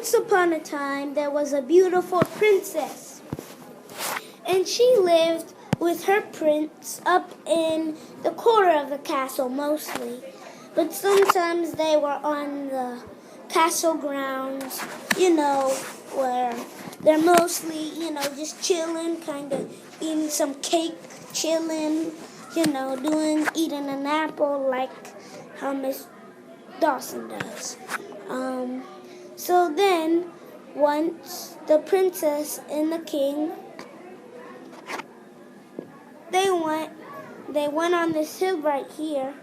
Once upon a time, there was a beautiful princess, and she lived with her prince up in the corner of the castle mostly. But sometimes they were on the castle grounds, where they're mostly, just chilling, kind of eating some cake, chilling, eating an apple like how Miss Dawson does. So then, once the princess and the king, they went on this hill right here.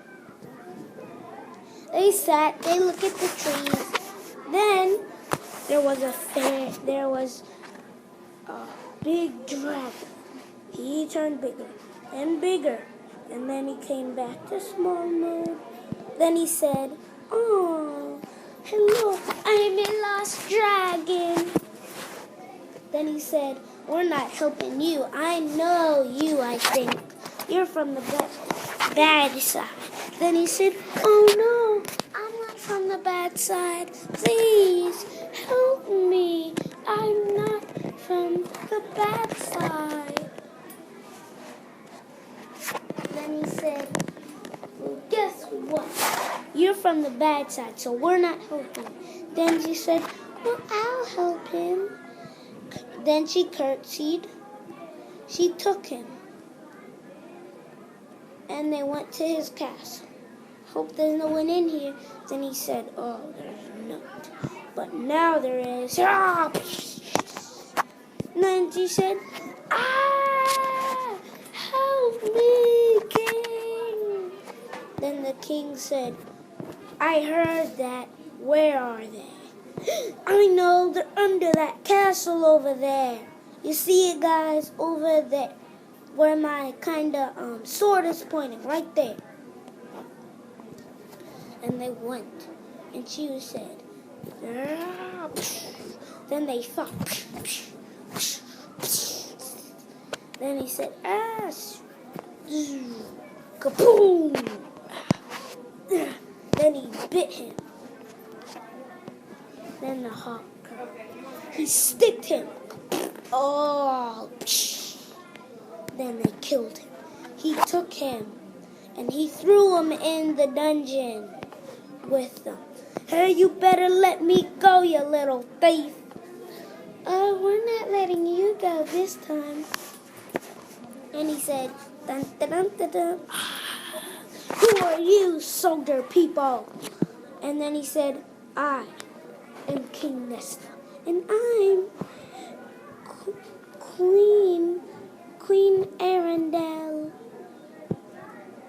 They sat, they looked at the trees. Then there was a big dragon. He turned bigger and bigger, and then he came back to small mode. Then he said, "Oh, hello, I'm a lost dragon." Then he said, "We're not helping you. I know you, I think. You're from the bad side." Then he said, "Oh no, I'm not from the bad side. Please help me. I'm not from the bad side." Then he said, "Well, guess what? You're from the bad side, so we're not helping." Then she said, "Well, I'll help him." Then she curtsied. She took him. And they went to his castle. "Hope there's no one in here." Then he said, "Oh, there's not. But now there is." And then she said, "Ah, help me, king." Then the king said, "I heard that. Where are they?" "I know, they're under that castle over there. You see it, guys, over there, where my sword is pointing, right there." And they went, and she said, "Ah." Then they fought. Then he said, "Ah, kaboom." Then he bit him. Then the hawk, he sticked him. Oh, then they killed him. He took him, and he threw him in the dungeon with them. "Hey, you better let me go, you little thief." "Oh, we're not letting you go this time." And he said, "Dun, dun, dun, dun, dun. Who are you, soldier people?" And then he said, "I am King Nesta, and I'm Queen Arendelle."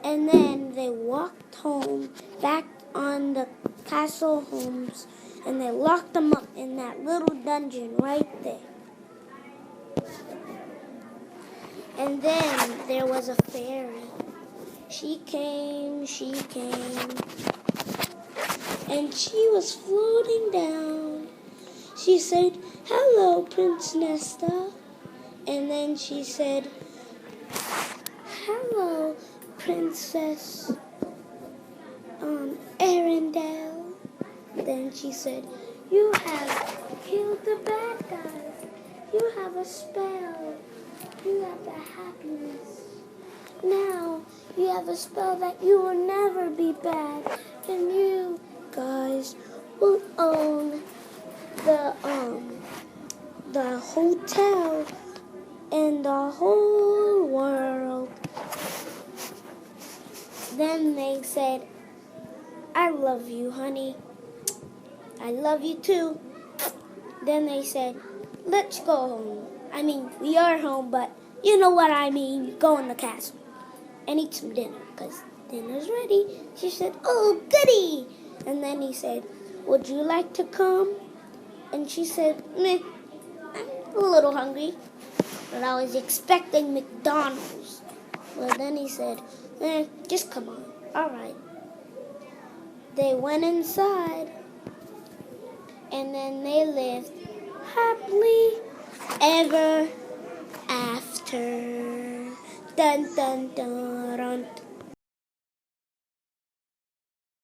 And then they walked home, back on the castle homes, and they locked them up in that little dungeon right there. And then there was a fairy. She came, and she was floating down. She said, "Hello, Prince Nesta." And then she said, "Hello, Princess Arendelle." Then she said, "You have killed the bad guys. You have a spell. You have the happiness. Now you have a spell that you will never be bad, and you guys will own the hotel and the whole world." Then they said, "I love you, honey. I love you too." Then they said, "Let's go home. I mean, we are home, but you know what I mean. Go in the castle and eat some dinner, because dinner's ready." She said, "Oh, goody." And then he said, "Would you like to come?" And she said, "Meh, I'm a little hungry, but I was expecting McDonald's." Well, then he said, "Just come on." All right. They went inside, and then they lived happily ever after. Dun, dun, dun, dun.